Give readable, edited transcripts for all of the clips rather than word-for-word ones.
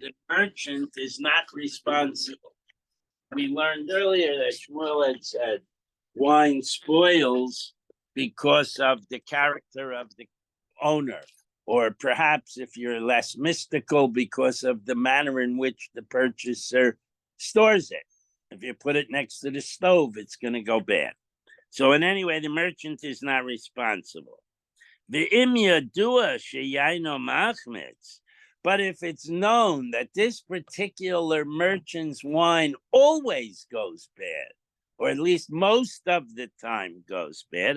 the merchant is not responsible. We learned earlier that Shmuel had said wine spoils because of the character of the owner, or perhaps if you're less mystical, because of the manner in which the purchaser stores it. If you put it next to the stove, it's going to go bad. So in any way, the merchant is not responsible. The imya dua sheyaino machmitz. But if it's known that this particular merchant's wine always goes bad, or at least most of the time goes bad,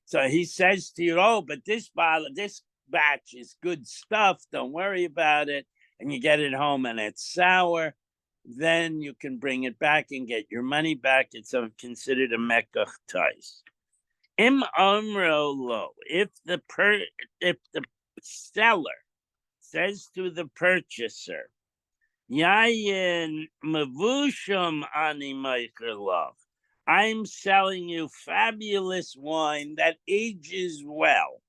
so he says to you, oh, but this batch is good stuff, don't worry about it, and you get it home and it's sour, then you can bring it back and get your money back. It's considered a mekach tais. Im amro lo, if the seller says to the purchaser, Yayin mavusham ani meicherlov, I'm selling you fabulous wine that ages well.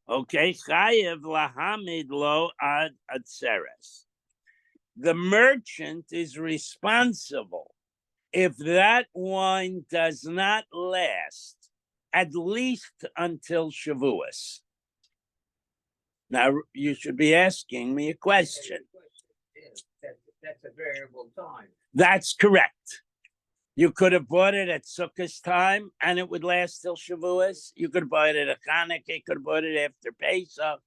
Okay, chayev lahamid lo ad atzeres. The merchant is responsible if that wine does not last at least until Shavuos. Now, you should be asking me a question. That's a variable time. That's correct. You could have bought it at Sukkot's time and it would last till Shavuos. You could have bought it at Hanukkah. You could have bought it after Pesach.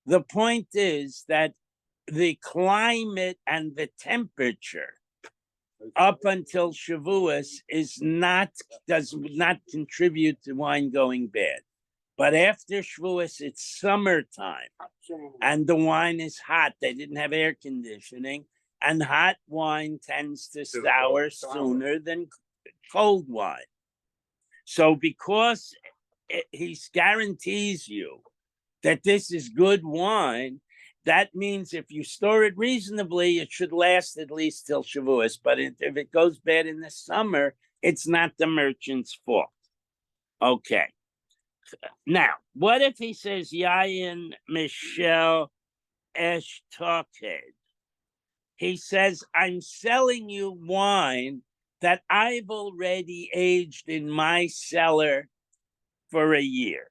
The point is that the climate and the temperature up until Shavuos does not contribute to wine going bad. But after Shavuos, it's summertime, and the wine is hot. They didn't have air conditioning, and hot wine tends to sour sooner than cold wine. So because he guarantees you that this is good wine, that means if you store it reasonably, it should last at least till Shavuos. But if it goes bad in the summer, it's not the merchant's fault. Okay. Now, what if he says Yayin Michel Eshtoked? He says, I'm selling you wine that I've already aged in my cellar for a year.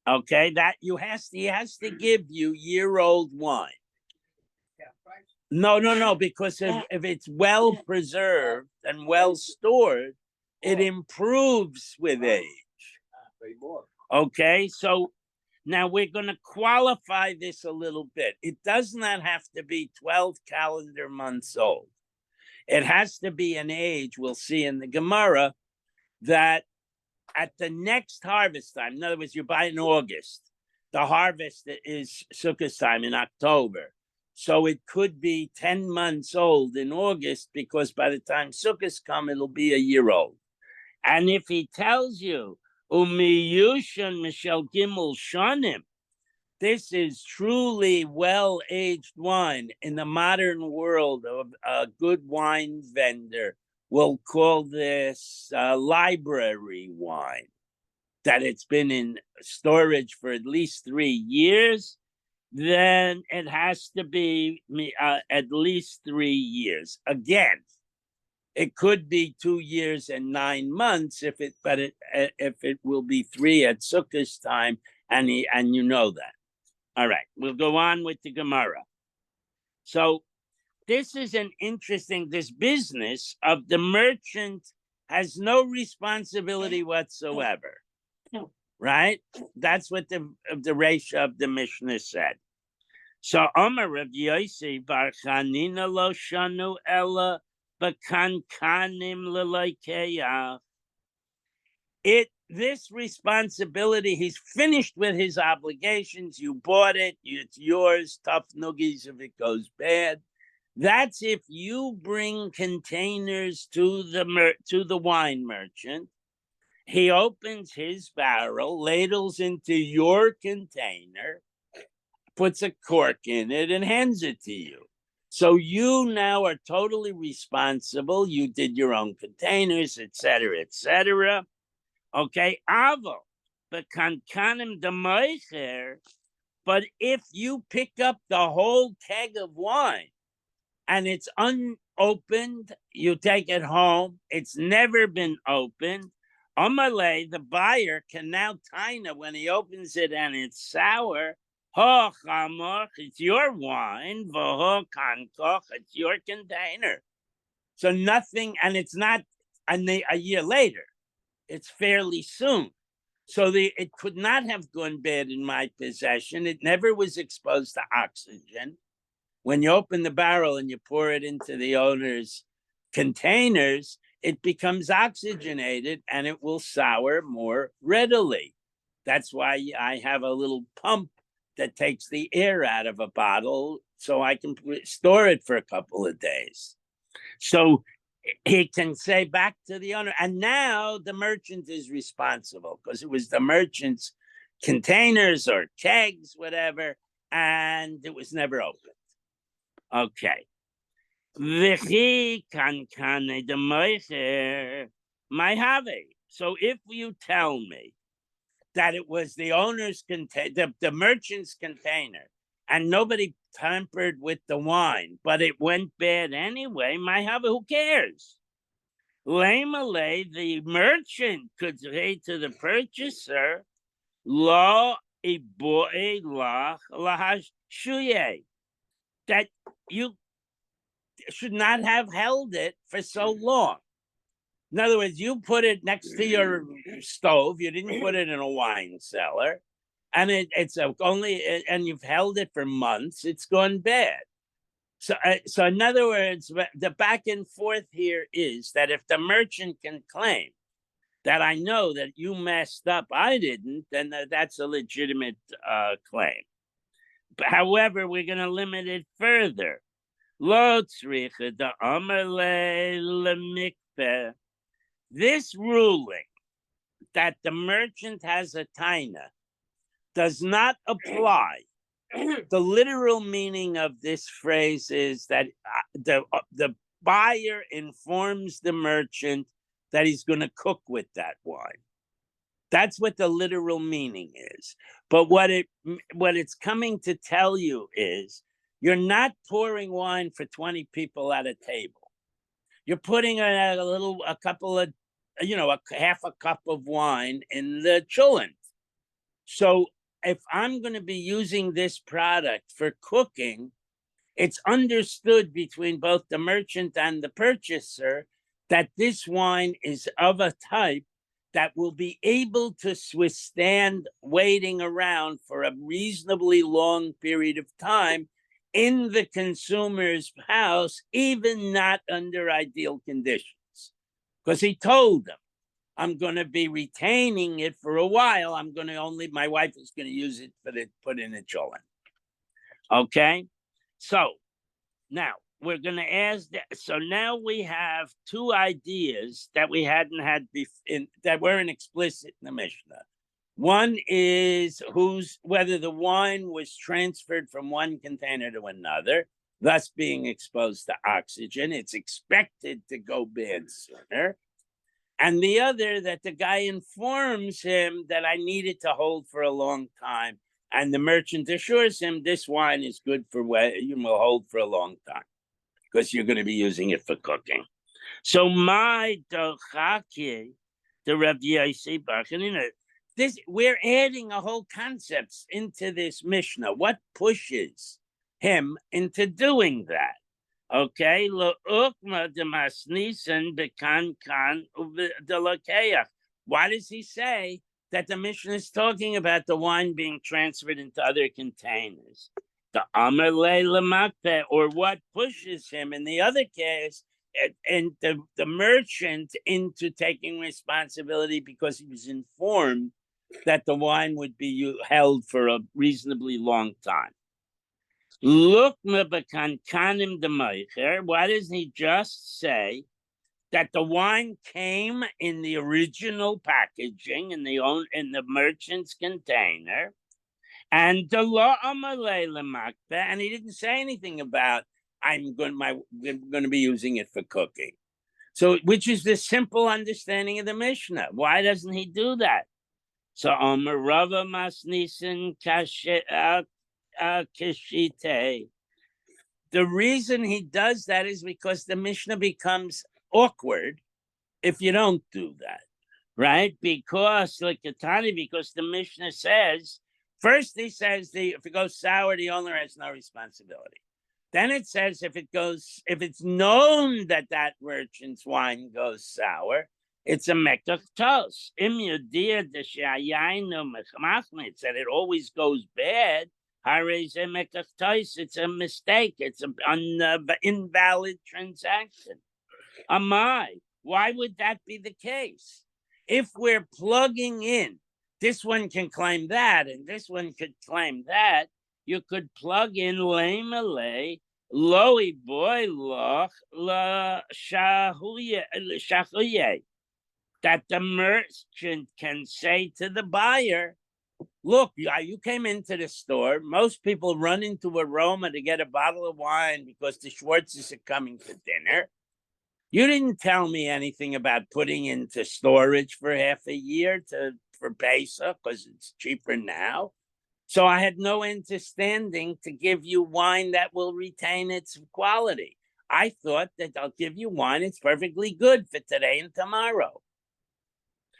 Okay, that he has to give you year-old wine. No, because if it's well preserved and well stored, it improves with age. Okay, so now we're going to qualify this a little bit. It does not have to be 12 calendar months old. It has to be an age, we'll see in the Gemara, that at the next harvest time, in other words, you buy in August, the harvest is Sukkot time in October. So it could be 10 months old in August, because by the time Sukkot come, it'll be a year old. And if he tells you, Umiyushan Michel Gimel Shanim, this is truly well-aged wine. In the modern world, of a good wine vendor will call this library wine, that it's been in storage for at least 3 years, then it has to be at least 3 years. Again, it could be 2 years and 9 months if it will be 3 at Sukkot's time, and you know that. All right, we'll go on with the Gemara. So this is this business of the merchant has no responsibility whatsoever, right? That's what the Reisha of the Mishnah said. So Omer Rav Yossi Bar Chanina lo shanu ella b'kankanim l'loikeach. This responsibility, he's finished with his obligations. You bought it, it's yours. Tough noogies if it goes bad. That's if you bring containers to the wine merchant. He opens his barrel, ladles into your container, puts a cork in it, and hands it to you. So you now are totally responsible. You did your own containers, etc., etc. Okay, avo, but kankanim demoicher, But if you pick up the whole keg of wine and it's unopened, you take it home. It's never been opened. Amalei, the buyer, can now taina when he opens it and it's sour. Ho chamoch, it's your wine. Voho kankoch, it's your container. So nothing, and it's not a year later. It's fairly soon. So it could not have gone bad in my possession. It never was exposed to oxygen. When you open the barrel and you pour it into the owner's containers, it becomes oxygenated and it will sour more readily. That's why I have a little pump that takes the air out of a bottle so I can store it for a couple of days. So he can say back to the owner, and now the merchant is responsible because it was the merchant's containers or kegs, whatever, and it was never opened. Okay. So if you tell me that it was the owner's container, the merchant's container, and nobody tampered with the wine, but it went bad anyway, who cares? Lamale, the merchant could say to the purchaser, Lo iboe lach lahashuye, that you should not have held it for so long. In other words, you put it next to your stove, you didn't put it in a wine cellar, and it's only, and you've held it for months, it's gone bad. So in other words, the back and forth here is that if the merchant can claim that I know that you messed up, I didn't, then that's a legitimate claim. But however, we're going to limit it further. This ruling that the merchant has a taina does not apply. The literal meaning of this phrase is that the buyer informs the merchant that he's going to cook with that wine. That's what the literal meaning is. But what it's coming to tell you is you're not pouring wine for 20 people at a table. You're putting a couple of, half a cup of wine in the chulent. So if I'm going to be using this product for cooking, it's understood between both the merchant and the purchaser that this wine is of a type that will be able to withstand waiting around for a reasonably long period of time in the consumer's house, even not under ideal conditions. Because he told them, I'm going to be retaining it for a while. My wife is going to use it for the put in a cholent. Okay? So now we're going to ask that. So now we have two ideas that we hadn't had that weren't explicit in the Mishnah. One is whether the wine was transferred from one container to another, thus being exposed to oxygen. It's expected to go bad sooner. And the other, that the guy informs him that I need it to hold for a long time. And the merchant assures him this wine is good you will hold for a long time because you're going to be using it for cooking. So my dochaki, the Rav Yossi Bachanina, we're adding a whole concepts into this Mishnah. What pushes him into doing that? Okay, why does he say that the Mishnah is talking about the wine being transferred into other containers? Or what pushes him in the other case, and the merchant into taking responsibility because he was informed that the wine would be held for a reasonably long time. Why doesn't he just say that the wine came in the original packaging in the merchant's container, and the law and he didn't say anything about we're going to be using it for cooking. So, which is the simple understanding of the Mishnah. Why doesn't he do that? So Rava Masnisen kishite. The reason he does that is because the Mishnah becomes awkward if you don't do that, right? Because like Katani, because the Mishnah says, first he says if it goes sour, the owner has no responsibility. Then it says if it's known that that merchant's wine goes sour, it's a mekach tos. It said it always goes bad. It's a mistake. It's an invalid transaction. Amai, why would that be the case? If we're plugging in, this one can claim that, and this one could claim that, you could plug in lemale, loi boy loch la shahuye, that the merchant can say to the buyer, look, you came into the store. Most people run into Aroma to get a bottle of wine because the Schwartzes are coming for dinner. You didn't tell me anything about putting into storage for half a year for Pesach because it's cheaper now. So I had no understanding to give you wine that will retain its quality. I thought that I'll give you wine. It's perfectly good for today and tomorrow.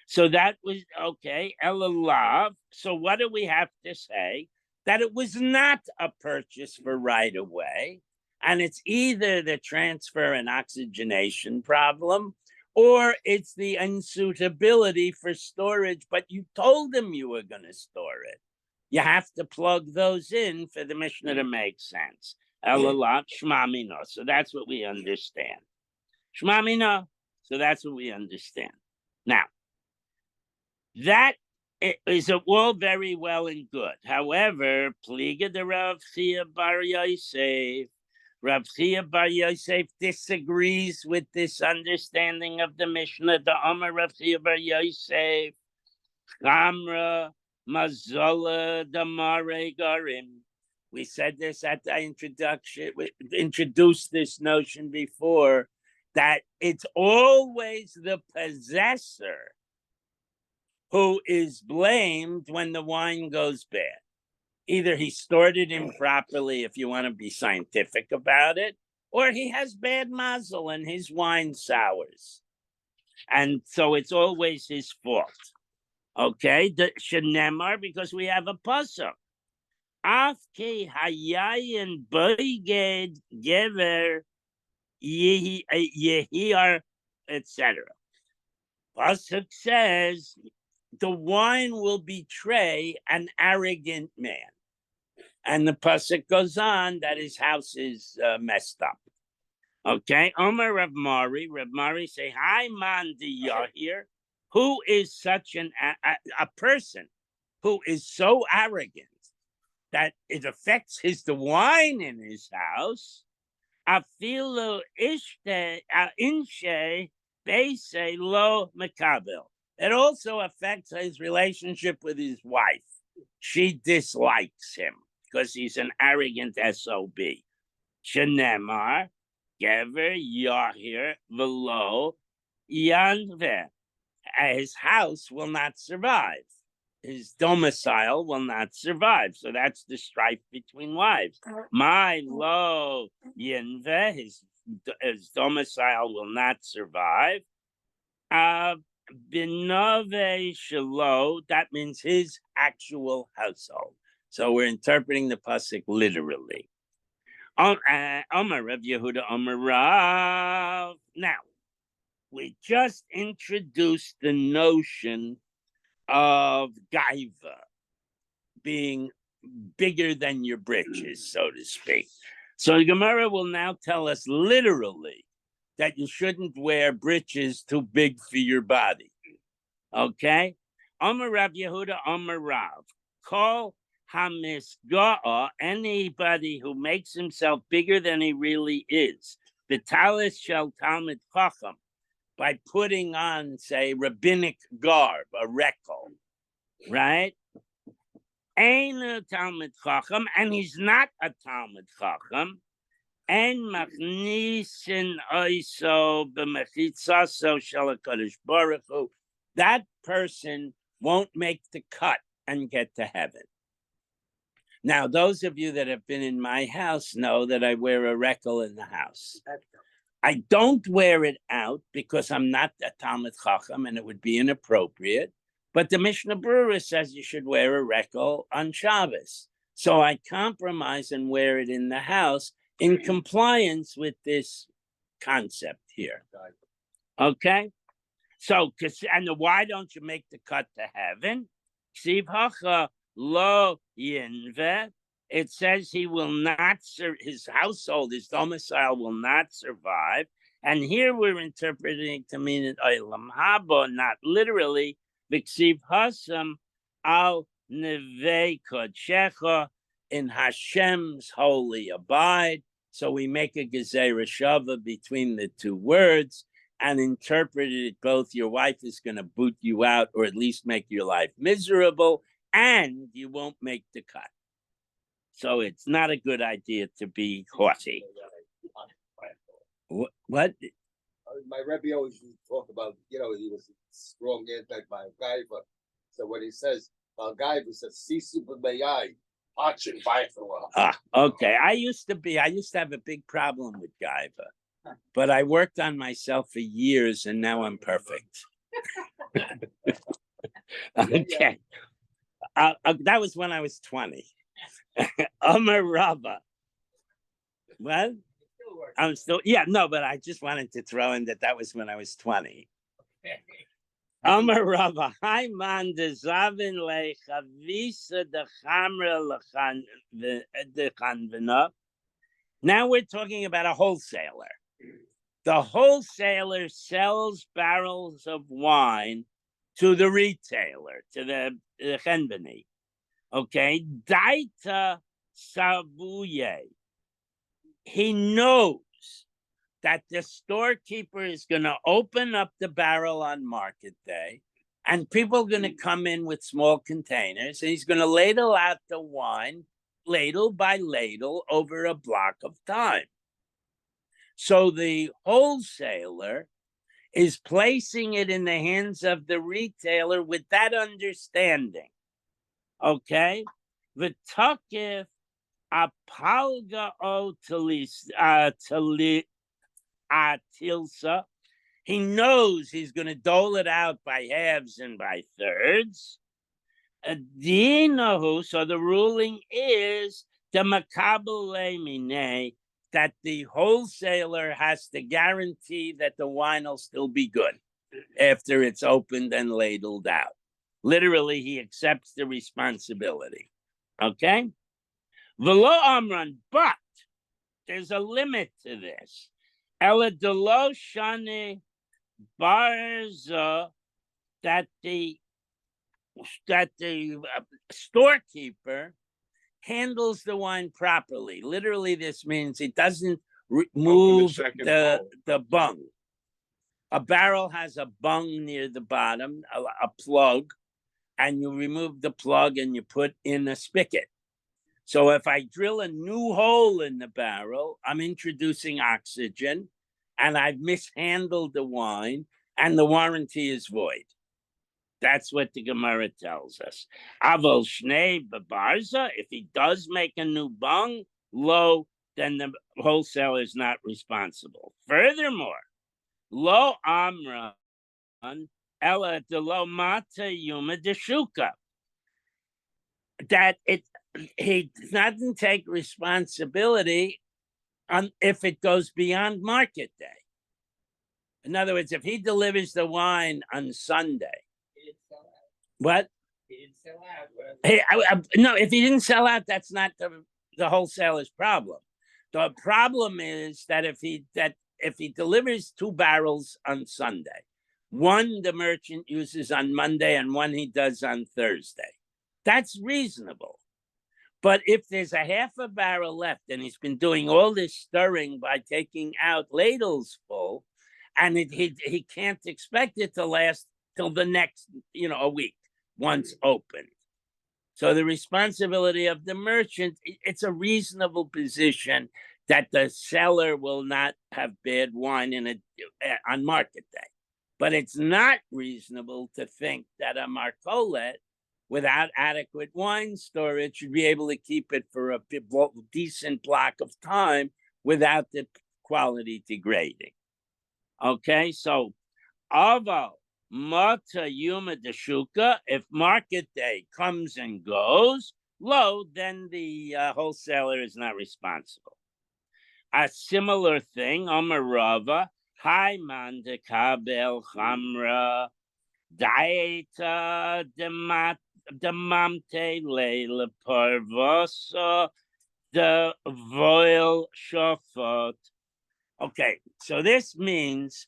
So that was okay. Elalav. So what do we have to say? That it was not a purchase for right away. And it's either the transfer and oxygenation problem, or it's the unsuitability for storage, but you told them you were going to store it. You have to plug those in for the Mishnah to make sense. Elalat shmamina. So that's what we understand. Shmamina. So that's what we understand. Now, that is all very well and good. However, Pliga de Rav Chia Bar Yosef, Rav Chia Bar Yosef disagrees with this understanding of the Mishnah. The Amar Rav Chia Bar Yosef, Chamra Mazola Damare Garim. We said this at the introduction. We introduced this notion before that it's always the possessor who is blamed when the wine goes bad. Either he stored it improperly, if you want to be scientific about it, or he has bad mazel and his wine sours. And so it's always his fault. Okay? The Shenemar, because we have a pasuk. Afke hayayin boiged gever yehir, etc. Pasuk says, the wine will betray an arrogant man. And the pasuk goes on that his house is messed up. Okay, Omer Rav Mari say, "Hi, man, Yahir, who is such a person who is so arrogant that it affects the wine in his house? Afilu ishte inshe beise lo mekabel. It also affects his relationship with his wife. She dislikes him because he's an arrogant SOB. Shenemar, Gever Yahir Velo Yanve. His house will not survive. His domicile will not survive. So that's the strife between wives. My lo Yanve, his domicile will not survive. Binove Shalo, that means his actual household. So we're interpreting the pasuk literally. Omar Rav Yehuda Omar Rav. Now, we just introduced the notion of gaiva being bigger than your britches, so to speak. So the Gemara will now tell us literally that you shouldn't wear britches too big for your body. Okay? Amar Rav Yehuda Amar Rav. Call hamisga'a, anybody who makes himself bigger than he really is. Vitalis shel Talmid Chacham, by putting on, say, rabbinic garb, a rekel, right? Ain't a Talmid Chacham, and he's not a Talmid Chacham. And machnisin oiso b'mechitzaso shel HaKadosh Baruch Hu. That person won't make the cut and get to heaven. Now, those of you that have been in my house know that I wear a rekel in the house. I don't wear it out because I'm not a Talmud Chacham and it would be inappropriate. But the Mishnah Berurah says you should wear a rekel on Shabbos. So I compromise and wear it in the house in compliance with this concept here. Okay? So, and why don't you make the cut to heaven? Ksiv hacha lo yinve. It says he will not, his household, his domicile will not survive. And here we're interpreting to mean it olam haba, not literally. V'ksiv hasam al nevei kodshecha, in Hashem's holy abide. So we make a gezerah shava between the two words and interpreted it both. Your wife is going to boot you out or at least make your life miserable, and you won't make the cut. So it's not a good idea to be haughty. What? My Rebbe always used to talk about, he was a strong anti-Gaiva. So when he says, Gaiva says, Sisu b'mayai, watching Okay. I used to have a big problem with Gaiva, but I worked on myself for years and now I'm perfect. Okay. That was when I was 20. Omer Rava. What? I'm still, but I just wanted to throw in that was when I was 20. Omer Rava, hi man de zavin le chavisa de chamra de chanvina. Now we're talking about a wholesaler. The wholesaler sells barrels of wine to the retailer, to the chenveni. Okay, daita savuye. He knows that the storekeeper is going to open up the barrel on market day and people are going to come in with small containers and he's going to ladle out the wine, ladle by ladle, over a block of time. So the wholesaler is placing it in the hands of the retailer with that understanding. Okay? V'takif apalga o tilsa. He knows he's going to dole it out by halves and by thirds. Dinahu, so the ruling is the makabel mine, that the wholesaler has to guarantee that the wine will still be good after it's opened and ladled out. Literally, he accepts the responsibility. Okay? V'lo amran, but there's a limit to this. Ela delo shane barza, that the storekeeper handles the wine properly. Literally, this means it doesn't remove the bung. A barrel has a bung near the bottom, a plug, and you remove the plug and you put in a spigot. So if I drill a new hole in the barrel, I'm introducing oxygen and I've mishandled the wine and the warranty is void. That's what the Gemara tells us. Aval shnei bebarza, if he does make a new bung, lo, then the wholesaler is not responsible. Furthermore, lo amran ela de lo mata yuma deshuka, that he doesn't take responsibility on if it goes beyond market day. In other words, if he delivers the wine on Sunday, what? He didn't sell out. No, if he didn't sell out, that's not the wholesaler's problem. The problem is that if he delivers 2 barrels on Sunday, one the merchant uses on Monday and one he does on Thursday, that's reasonable. But if there's a half a barrel left and he's been doing all this stirring by taking out ladles full, and he can't expect it to last till the next, a week once opened. So the responsibility of the merchant, it's a reasonable position that the seller will not have bad wine on market day. But it's not reasonable to think that a marcolet without adequate wine storage should be able to keep it for a decent block of time without the quality degrading. Okay, so Avo Mata Yuma Deshuka, if market day comes and goes, low, then the wholesaler is not responsible. A similar thing, Omarava, Hai Manda Kabel Chamra, Dieta Demamte Leila Parvosa, the Voil Shofot. Okay, so this means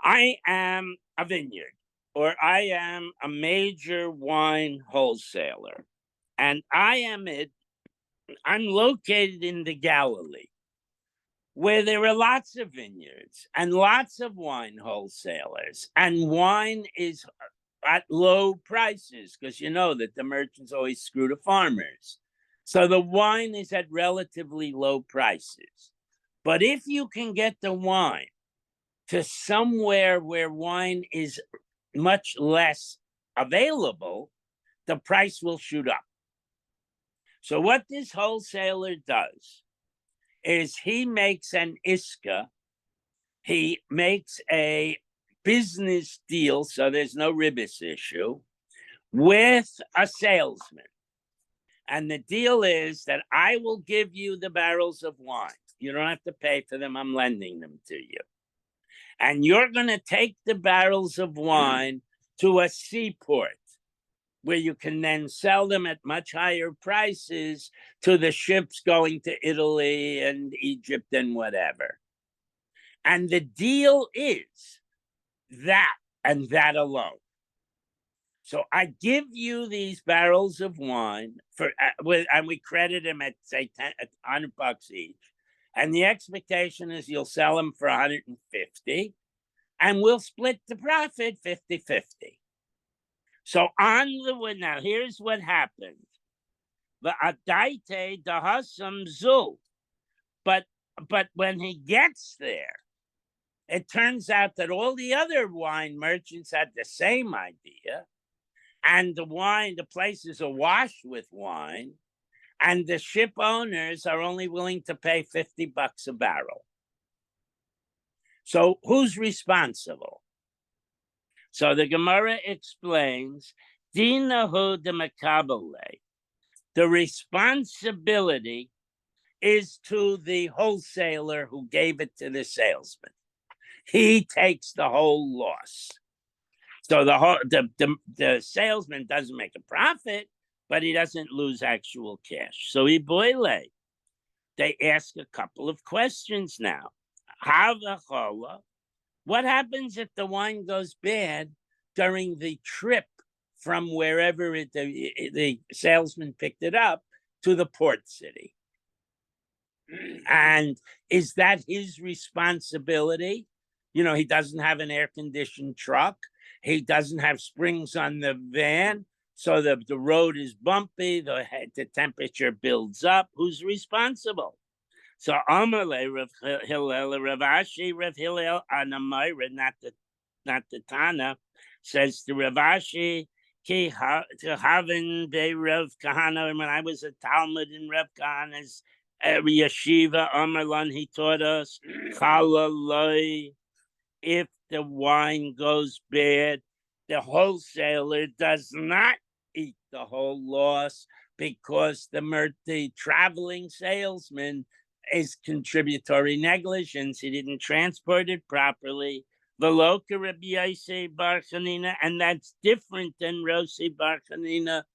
I am a vineyard or I am a major wine wholesaler, and I'm located in the Galilee, where there are lots of vineyards and lots of wine wholesalers, and wine is at low prices because you know that the merchants always screw the farmers. So the wine is at relatively low prices. But if you can get the wine to somewhere where wine is much less available, the price will shoot up. So what this wholesaler does is he makes an iska, he makes a business deal, so there's no ribis issue, with a salesman. And the deal is that I will give you the barrels of wine. You don't have to pay for them, I'm lending them to you. And you're going to take the barrels of wine to a seaport where you can then sell them at much higher prices to the ships going to Italy and Egypt and whatever. And the deal is that and that alone. So I give you these barrels of wine and we credit them at say $100 each. And the expectation is you'll sell them for 150 and we'll split the profit 50-50. So now here's what happened. The adaite dahasam zul. But when he gets there, it turns out that all the other wine merchants had the same idea. And the place is awash with wine. And the ship owners are only willing to pay $50 a barrel. So who's responsible? So the Gemara explains, Dinahu de Makabale. The responsibility is to the wholesaler who gave it to the salesman. He takes the whole loss. So the salesman doesn't make a profit, but he doesn't lose actual cash. So Iboile, they ask a couple of questions now. What happens if the wine goes bad during the trip from wherever the salesman picked it up to the port city? And is that his responsibility? You know, he doesn't have an air-conditioned truck. He doesn't have springs on the van. So the road is bumpy. The temperature builds up. Who's responsible? So Amalei, Rav Hillel, Rav Ashi, Rav Hillel, Anamayra, not the Tana, says to Rav Ashi, to Havin be Rav Kahana. And when I was a Talmud in Rav Kahana's yeshiva, Amarlan, he taught us, Chalaloi, if the wine goes bad, the wholesaler does not eat the whole loss because the traveling salesman is contributory negligence. He didn't transport it properly. Veloka Rabbi Yossi Bar Chanina, and that's different than Rosi Bar Chanina,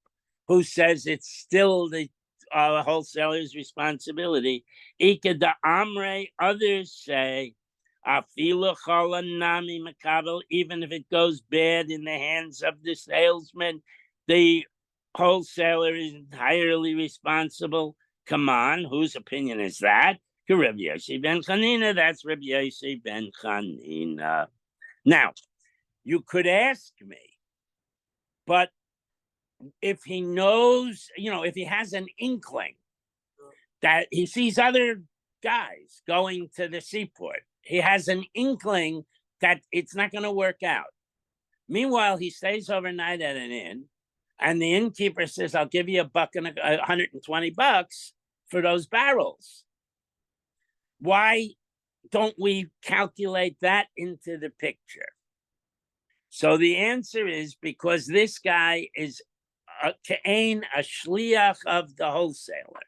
who says it's still the wholesaler's responsibility. Ika da Amre, others say, even if it goes bad in the hands of the salesman, the wholesaler is entirely responsible. Come on, whose opinion is that? Rabbi Yossi ben Chanina, that's Rabbi Yossi ben Chanina. Now, you could ask me, but if he knows, if he has an inkling that he sees other guys going to the seaport, he has an inkling that it's not going to work out. Meanwhile, he stays overnight at an inn, And the innkeeper says, I'll give you $120 for those barrels. Why don't we calculate that into the picture? So the answer is because this guy is a shliach of the wholesaler,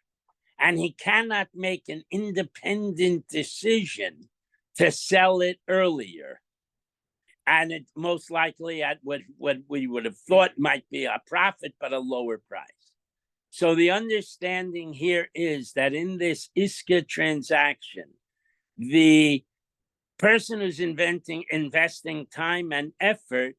and he cannot make an independent decision to sell it earlier. And it most likely at what we would have thought might be a profit, but a lower price. So the understanding here is that in this Iska transaction, the person who's investing time and effort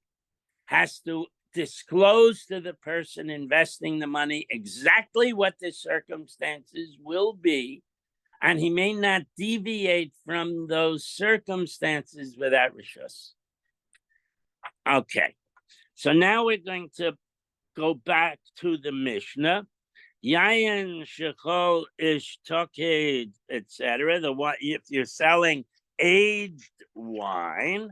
has to disclose to the person investing the money exactly what the circumstances will be, and he may not deviate from those circumstances without rishus. Okay, so now we're going to go back to the Mishnah. Yayin shechol ish toked, etc. If you're selling aged wine,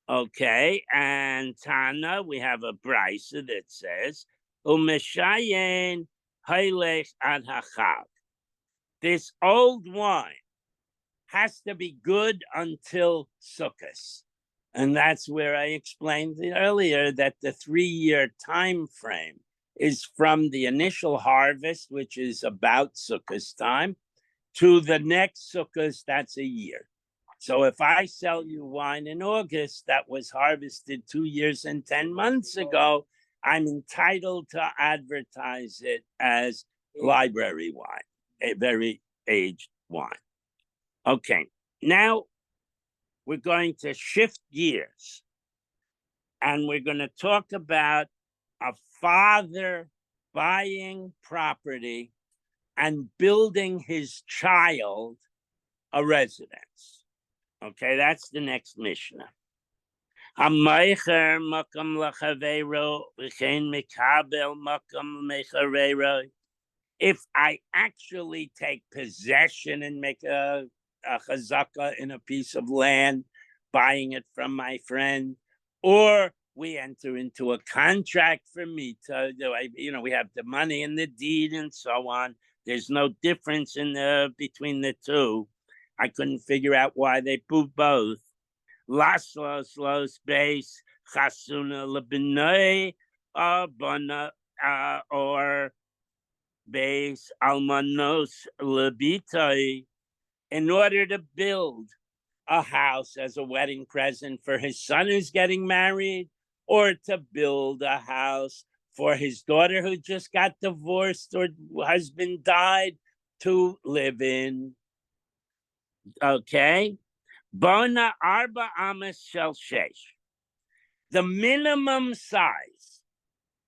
okay, and Tana, we have a brisa that says umeshayin haylech ad hachag. This old wine has to be good until Sukkot. And that's where I explained earlier that the 3-year time frame is from the initial harvest, which is about Sukkot time, to the next Sukkot, that's a year. So if I sell you wine in August that was harvested 2 years and 10 months ago, I'm entitled to advertise it as library wine, a very aged wine. Okay, now we're going to shift gears and we're going to talk about a father buying property and building his child a residence. Okay, that's the next Mishnah. If I actually take possession and make a chazaka in a piece of land, buying it from my friend, or we enter into a contract for me to, we have the money and the deed and so on. There's no difference between the two. I couldn't figure out why they put both. Laslos los base chasuna lebinoi bana or base almanos lebitoi, in order to build a house as a wedding present for his son who's getting married, or to build a house for his daughter who just got divorced or husband died to live in. Okay. Bona arba amas shel shesh. The minimum size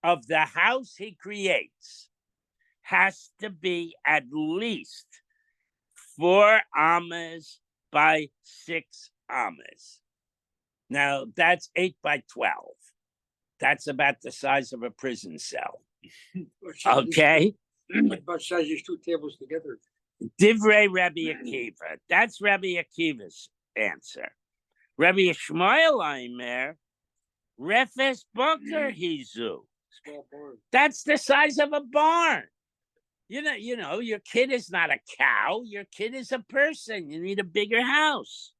of the house he creates has to be at least 4 amas by 6 amas. Now that's 8 by 12. That's about the size of a prison cell. Okay. About size these 2 tables together. Divrei Rabbi Akiva. That's Rabbi Akiva's answer. Rabbi Yishmael Aimer, Refes Boker Hizu. That's the size of a barn. You know, your kid is not a cow. Your kid is a person. You need a bigger house.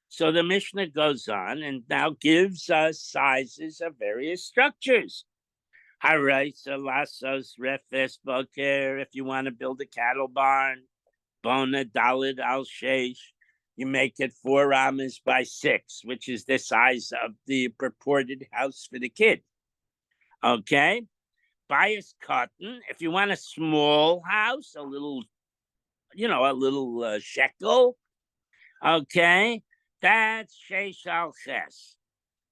So the Mishnah goes on and now gives us sizes of various structures. Haraisa lasos refes boker. If you want to build a cattle barn, bona dalid al sheish, you make it 4 amas by 6, which is the size of the purported house for the kid. Okay. Bias cotton. If you want a small house, a little shekel. Okay. That's sheish al ches.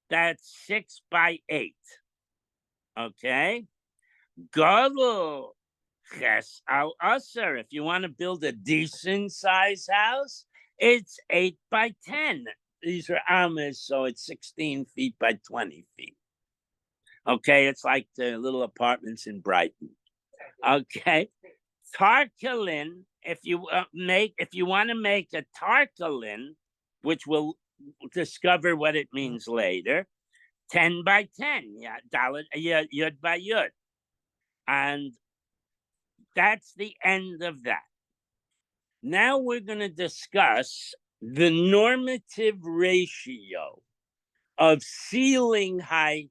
That's 6 by 8. Okay. Gadol ches al aser. If you want to build a decent size house, it's 8 by 10. These are amas, so it's 16 feet by 20 feet. Okay, it's like the little apartments in Brighton. Okay, tarkalin. If you want to make a tarkalin, which we'll discover what it means later, 10 by 10. Yeah, yud by yud. And that's the end of that. Now we're going to discuss the normative ratio of ceiling height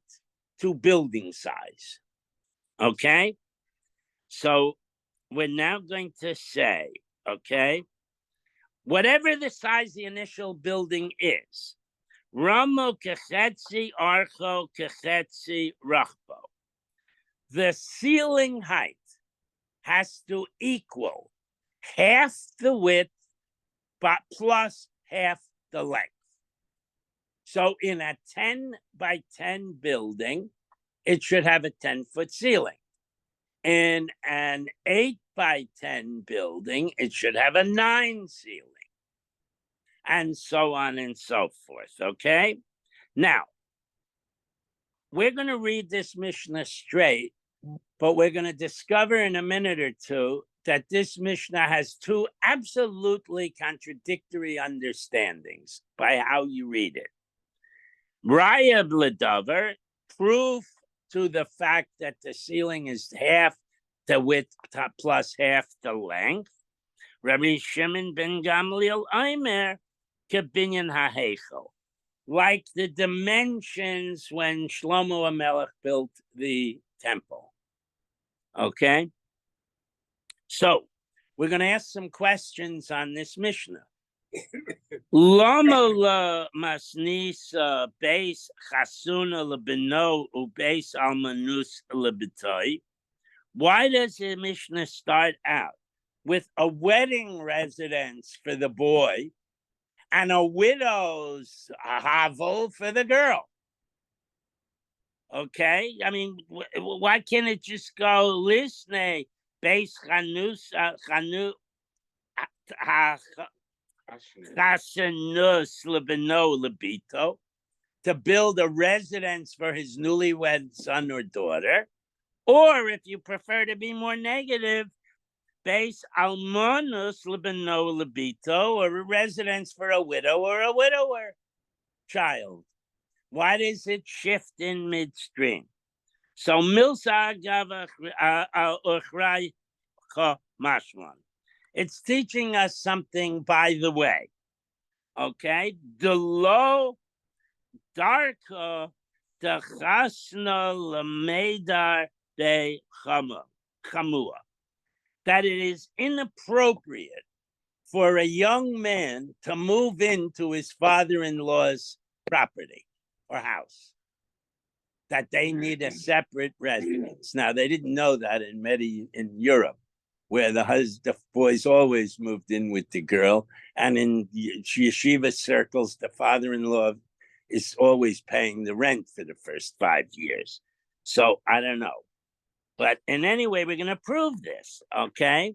to building size. Okay? So we're now going to say, okay, whatever the size of the initial building is, Ramo kechetzi archo kechetzi rachbo. The ceiling height has to equal half the width, but plus half the length. So in a 10 by 10 building, it should have a 10-foot ceiling. In an 8 by 10 building, it should have a 9 ceiling. And so on and so forth, okay? Now, we're going to read this Mishnah straight, but we're going to discover in a minute or two that this Mishnah has two absolutely contradictory understandings by how you read it. Raya Bledover, proof to the fact that the ceiling is half the width plus half the length. Rabbi Shimon ben Gamliel Aimer kebinyan ha'heichel, like the dimensions when Shlomo HaMelech built the temple. Okay? So, we're going to ask some questions on this Mishnah. Lama la masnisa beis chasuna lebeno ubeis almanus lebitoi. Why does the Mishnah start out with a wedding residence for the boy and a widow's hovel for the girl? Okay, I mean, why can't it just go lisne beis chanus chanu chasenus lebeno lebito, to build a residence for his newlywed son or daughter, or if you prefer to be more negative, beis almonus lebeno lebito, or a residence for a widow or a widower child? Why does it shift in midstream? So milsa gava uchrai ko mashman. It's teaching us something, by the way. Okay, the low darka the chasna lamedar de chamua, that it is inappropriate for a young man to move into his father-in-law's property or house, that they need a separate residence. Now, they didn't know that in Europe, where the boys always moved in with the girl, and in yeshiva circles, the father-in-law is always paying the rent for the first 5 years. So I don't know. But in any way, we're going to prove this, okay?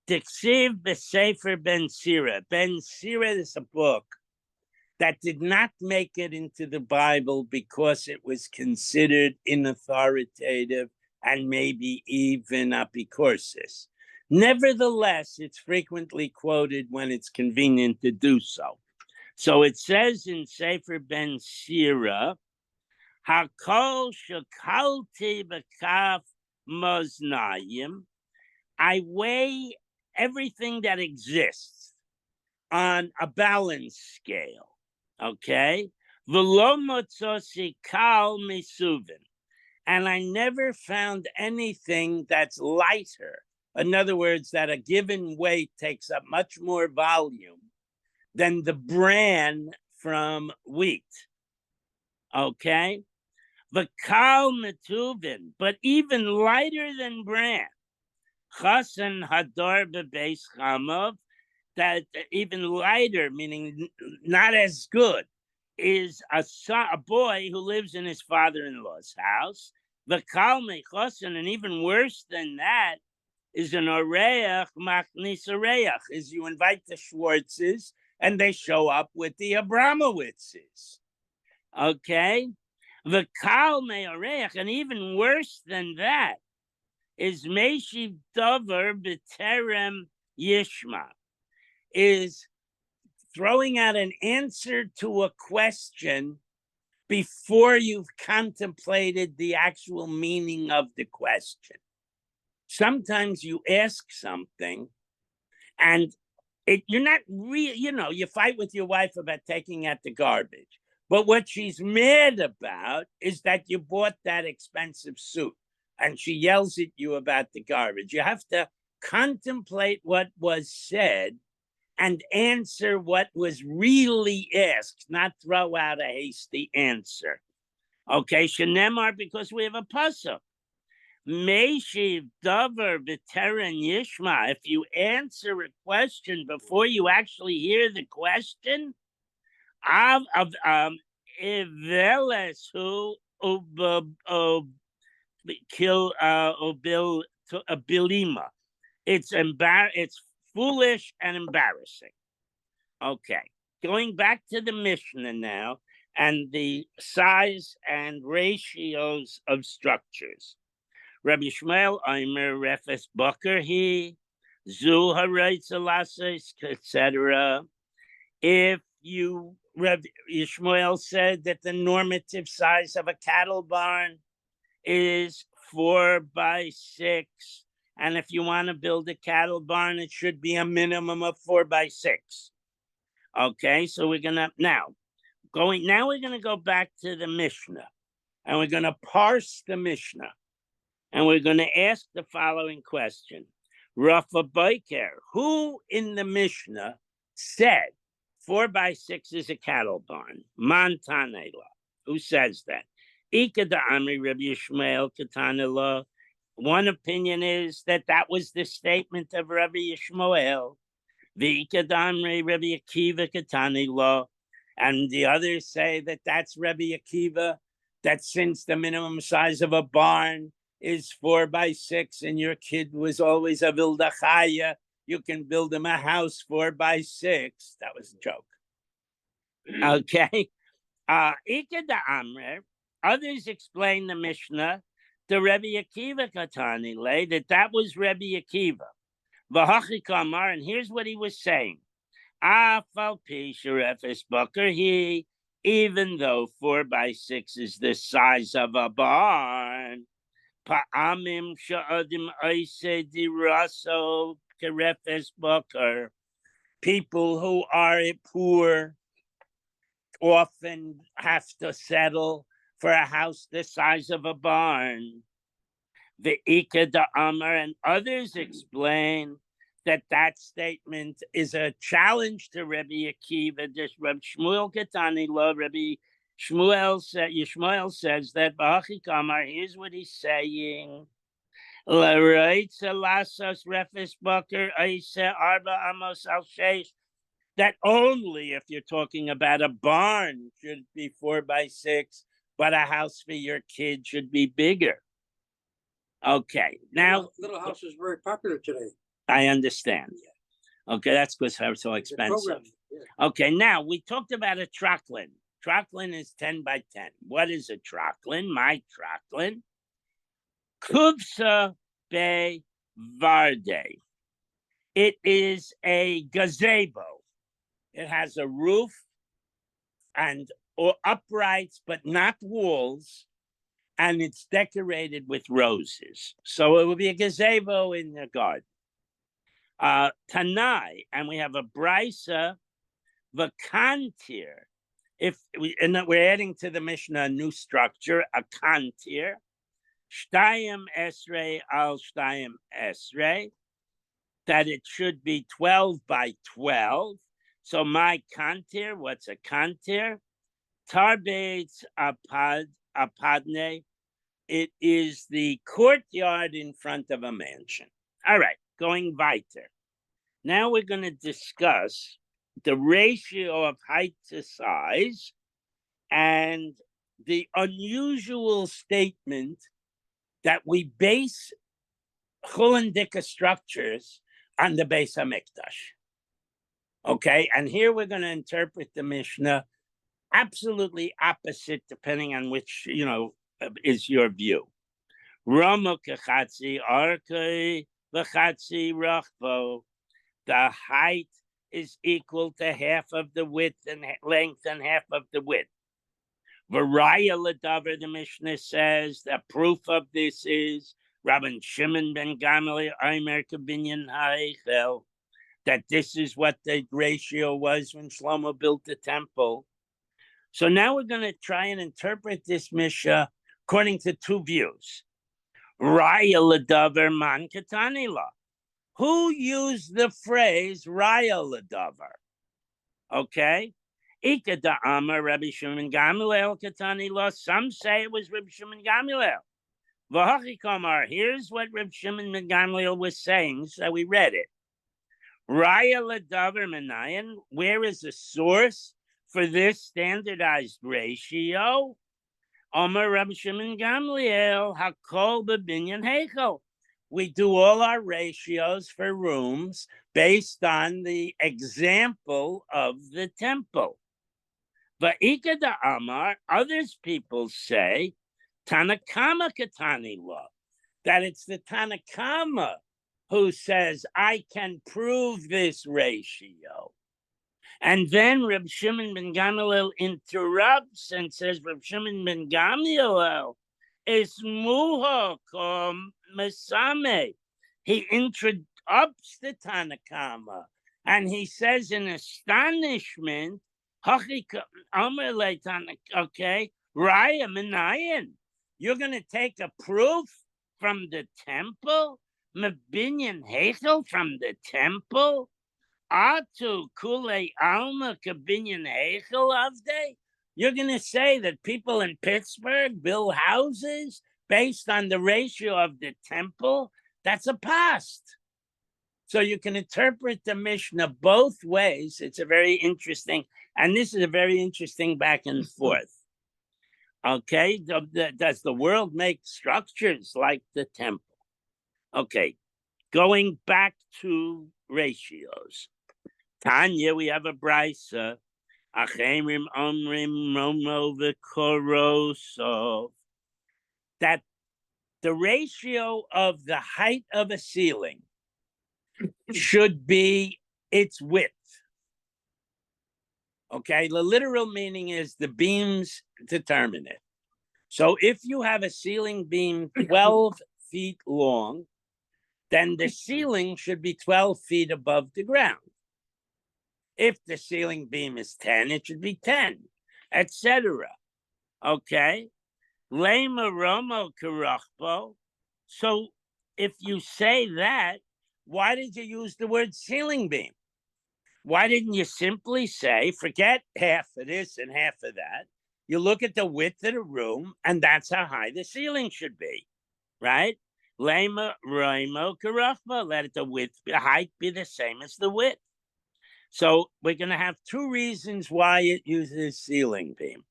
Dixiv B'Sefer Ben Sira. Ben Sira is a book that did not make it into the Bible because it was considered inauthoritative and maybe even apicorsis. Nevertheless, it's frequently quoted when it's convenient to do so. So it says in Sefer Ben Sira, Hakol shakalti b'kaf moznayim, I weigh everything that exists on a balance scale. Okay, v'lo motzosi kal misuvin, and I never found anything that's lighter. In other words, that a given weight takes up much more volume than the bran from wheat. Okay, v'kal metuvin, but even lighter than bran, chasen hadar bebeis chamav, that even lighter, meaning not as good, is a boy who lives in his father-in-law's house. The kalme chosen, and even worse than that, is an oreach machnis oreach, is you invite the Schwartzes and they show up with the Abramowitzes. Okay? The kalme oreach, and even worse than that, is meshiv dover b'terem yishma, is throwing out an answer to a question before you've contemplated the actual meaning of the question. Sometimes you ask something and you're not real, you fight with your wife about taking out the garbage. But what she's mad about is that you bought that expensive suit and she yells at you about the garbage. You have to contemplate what was said and answer what was really asked, not throw out a hasty answer. Okay, Shenemar, because we have a pasuk. Meshiv davar b'teren yishma. If you answer a question before you actually hear the question, iveles who kill obil abilima. It's foolish and embarrassing. Okay, going back to the Mishnah now and the size and ratios of structures. Rabbi Shmuel Omer Refes Boker he Zu Haraitz Alasis, etc. If Rabbi Shmuel said that the normative size of a cattle barn is 4 by 6, and if you want to build a cattle barn, it should be a minimum of 4 by 6. Okay, so we're gonna we're gonna go back to the Mishnah, and we're gonna parse the Mishnah. And we're going to ask the following question. Rafa Boiker, who in the Mishnah said 4 by 6 is a cattle barn? Montanela. Who says that? Ika da Amri Rabbi Yishmael Katanela. One opinion is that was the statement of Rabbi Yishmael. The Ika da Amri Rabbi Akiva Katanela. And the others say that that's Rabbi Akiva, that since the minimum size of a barn is 4 by 6 and your kid was always a vildachaya, you can build him a house 4 by 6. That was a joke. Okay. Ikeda Amrer, others explain the Mishnah, the Rebbe Akiva Katani lay, that was Rebbe Akiva. Vahachi Kamar, and here's what he was saying. Afal Pisharefes Bucker, even though 4 by 6 is the size of a barn, Pa'amim sha'adim oise diraso kerefes bakar. People who are poor often have to settle for a house the size of a barn. The Ika da Amar and others explain that statement is a challenge to Rabbi Akiva. This Rabbi Shmuel Ketani lo Rabbi Yishmael says that Ba'achi Kamar, here's what he's saying. That only if you're talking about a barn should be 4 by 6, but a house for your kid should be bigger. Okay, now little house is very popular today. I understand. Okay, that's because they're so expensive. Okay, now we talked about a tracklin. Tracklin is 10 by 10. What is a tracklin? My tracklin. Kuvsa be Varde. It is a gazebo. It has a roof and uprights, but not walls, and it's decorated with roses. So it will be a gazebo in the garden. Tanai, and we have a brisa, vakantir. We're adding to the Mishnah a new structure, a kantir, shtayim esrei al shtayim esrei, that it should be 12 by 12. So my kantir, what's a kantir? Tarbetz apadne. It is the courtyard in front of a mansion. All right, going weiter. Now we're going to discuss the ratio of height to size and the unusual statement that we base Chulendika structures on the Beis HaMikdash. Okay, and here we're going to interpret the Mishnah absolutely opposite depending on which, is your view. Ramo kechatzi arkei v'chatzi rachbo. The height is equal to half of the width and length and half of the width. Varaya Ladavar, the Mishnah says, the proof of this is Rabban Shimon ben Gamaliel, Aimer Kabinyan Haichel, that this is what the ratio was when Shlomo built the temple. So now we're going to try and interpret this Mishnah according to two views. Raya ledavar man katanila. Who used the phrase Raya ledavar? Okay. Ika da Amar Rabbi Shimon Gamaliel katanila. Some say it was Rabbi Shimon Gamaliel. V'hachi kamar. Here's what Rabbi Shimon ben Gamaliel was saying. So we read it. Raya ledavar menayan. Where is the source for this standardized ratio? Omer Rabbi Shimon Gamliel, Hakol b'binyan heichel. We do all our ratios for rooms based on the example of the temple. Va'ika da Amar, others people say, Tanakama Katani law, that it's the Tanakama who says, I can prove this ratio. And then Reb Shimon ben Gamaliel interrupts and says, Reb Shimon ben Gamaliel is muhakom mesame. He interrupts the Tanakama and he says in astonishment, okay, Raya Menayan, you're going to take a proof from the temple? Mebinyan Hechel from the temple? Atu kule alma kabinyan hechel avde. You're going to say that people in Pittsburgh build houses based on the ratio of the temple? That's a past. So you can interpret the Mishnah both ways. It's a very interesting, and this is a very interesting back and forth. Okay, does the world make structures like the temple? Okay, going back to ratios. Tanya, we have a brisa. Achemrim omrim romo v'korosov. That the ratio of the height of a ceiling should be its width. Okay, the literal meaning is the beams determine it. So if you have a ceiling beam 12 feet long, then the ceiling should be 12 feet above the ground. If the ceiling beam is 10, it should be 10, etc. Okay? Lema Romo Karachbo. So if you say that, why did you use the word ceiling beam? Why didn't you simply say, forget half of this and half of that? You look at the width of the room, and that's how high the ceiling should be, right? Lema Romo Karachbo. Let the height be the same as the width. So we're going to have two reasons why it uses ceiling beam.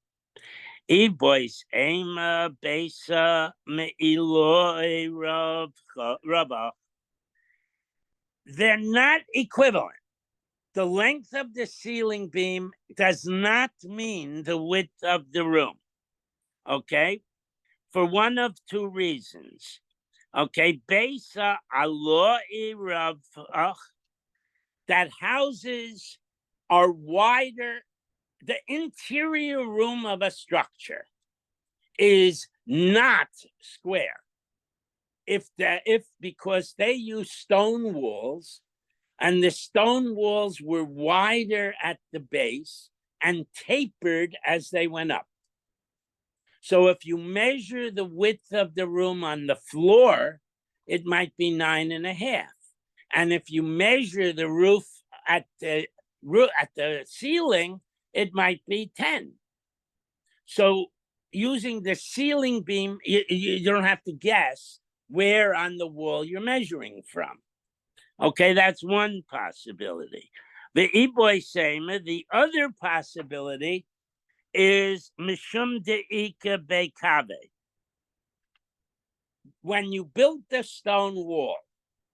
Ibois ema besa meiloi rabba. They're not equivalent. The length of the ceiling beam does not mean the width of the room. Okay? For one of two reasons. Okay, besa aloi rabach. That houses are wider. The interior room of a structure is not square. Because they use stone walls, and the stone walls were wider at the base and tapered as they went up. So if you measure the width of the room on the floor, it might be 9.5. And if you measure the roof at the ceiling, it might be 10. So using the ceiling beam, you don't have to guess where on the wall you're measuring from. Okay, that's one possibility. The Iboy Sema, the other possibility is Mishum De'ika Bekave. When you built the stone wall,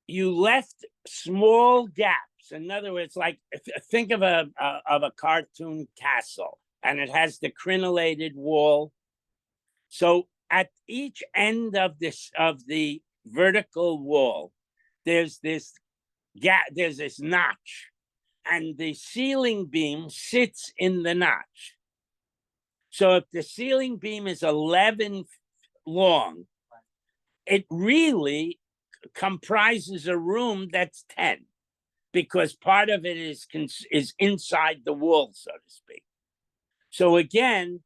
you left small gaps. In other words, like think of a cartoon castle, and it has the crenellated wall. So at each end of the vertical wall, there's this gap, there's this notch, and the ceiling beam sits in the notch. So if the ceiling beam is 11 long, it really comprises a room that's 10, because part of it is inside the wall, so to speak. So again,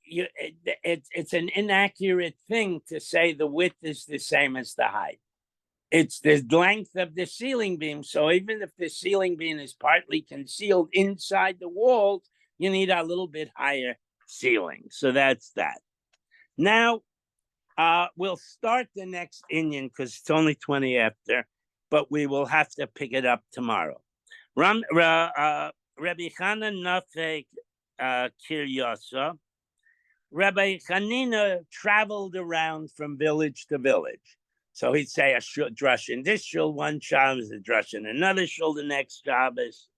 it's an inaccurate thing to say the width is the same as the height. It's the length of the ceiling beam. So even if the ceiling beam is partly concealed inside the walls, you need a little bit higher ceiling. So that's that. Now, we'll start the next Indian because it's only 20 after, but we will have to pick it up tomorrow. Rabbi Chana Nafek Kiryasa. Rabbi Chanina traveled around from village to village. So he'd say a drush in this shul one Shabbos, a drush in another shul the next Shabbos.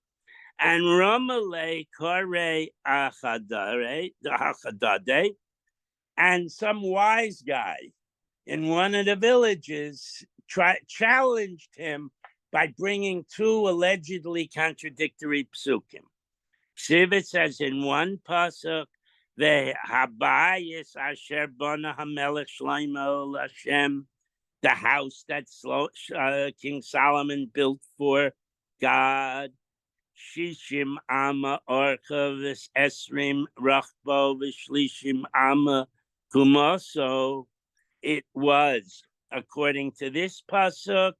And Romale Kore Achadade, and some wise guy in one of the villages challenged him by bringing two allegedly contradictory psukim. Ksivit says in one pasuk, the habayis asher bona hamelech shlomo Hashem, the house that King Solomon built for God. Shishim ama orcha esrim rachbo v'shlishim ama kumoso. It was, according to this pasuk,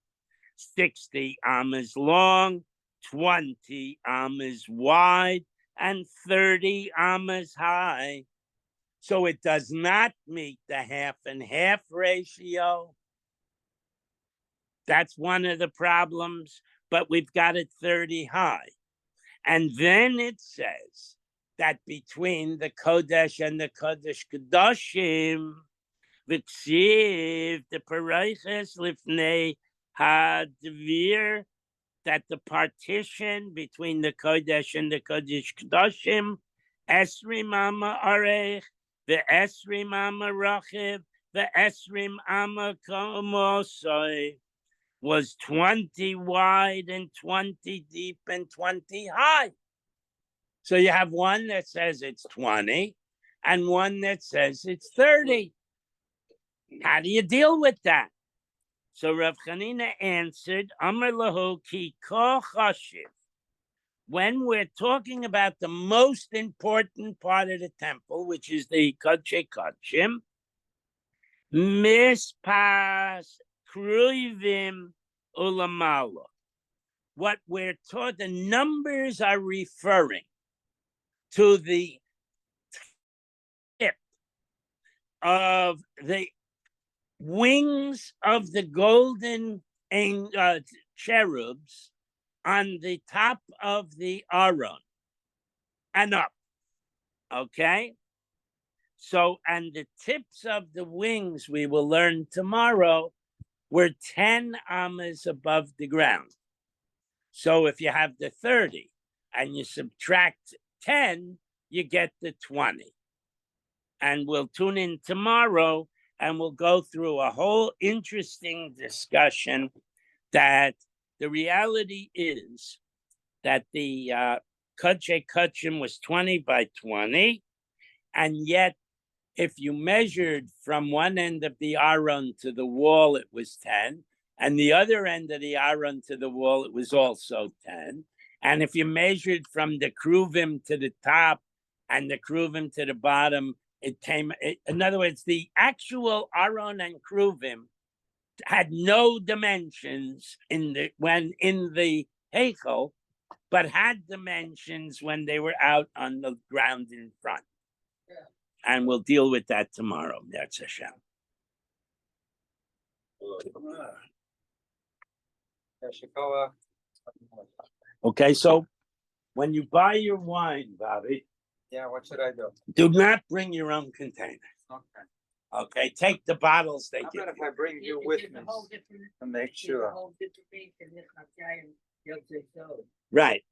60 amas long, 20 amas wide, and 30 amas high. So it does not meet the half and half ratio. That's one of the problems, but we've got it 30 high. And then it says that between the Kodesh and the Kodesh Kedoshim, v'ksiv the parayches lifnei hadvir, that the partition between the Kodesh and the Kodesh Kedoshim, esrim ama arech, the esrim ama rachiv, the esrim ama komosoi, was 20 wide and 20 deep and 20 high. So you have one that says it's 20 and one that says it's 30. How do you deal with that? So Rav Chanina answered, Amar lahu ki ko chashiv. When we're talking about the most important part of the temple, which is the Kodshei Kodshim, mispas kruvim ulamalo. What we're taught, the numbers are referring to the tip of the wings of the golden cherubs on the top of the Aron and up. Okay? So, and the tips of the wings, we will learn tomorrow, were 10 amas above the ground. So if you have the 30 and you subtract 10, you get the 20. And we'll tune in tomorrow and we'll go through a whole interesting discussion that the reality is that the Kodshei Kodshim was 20 by 20, and yet if you measured from one end of the Aron to the wall, it was 10, and the other end of the Aron to the wall, it was also 10. And if you measured from the Kruvim to the top and the Kruvim to the bottom, in other words, the actual Aron and Kruvim had no dimensions in the Heichel, but had dimensions when they were out on the ground in front. Yeah. And we'll deal with that tomorrow. That's Hashem. Okay, so when you buy your wine, Bobby, Yeah, what should I do? do not bring your own container. Okay. Okay, take the bottles they How give about if you. I bring you with me to make sure? Right.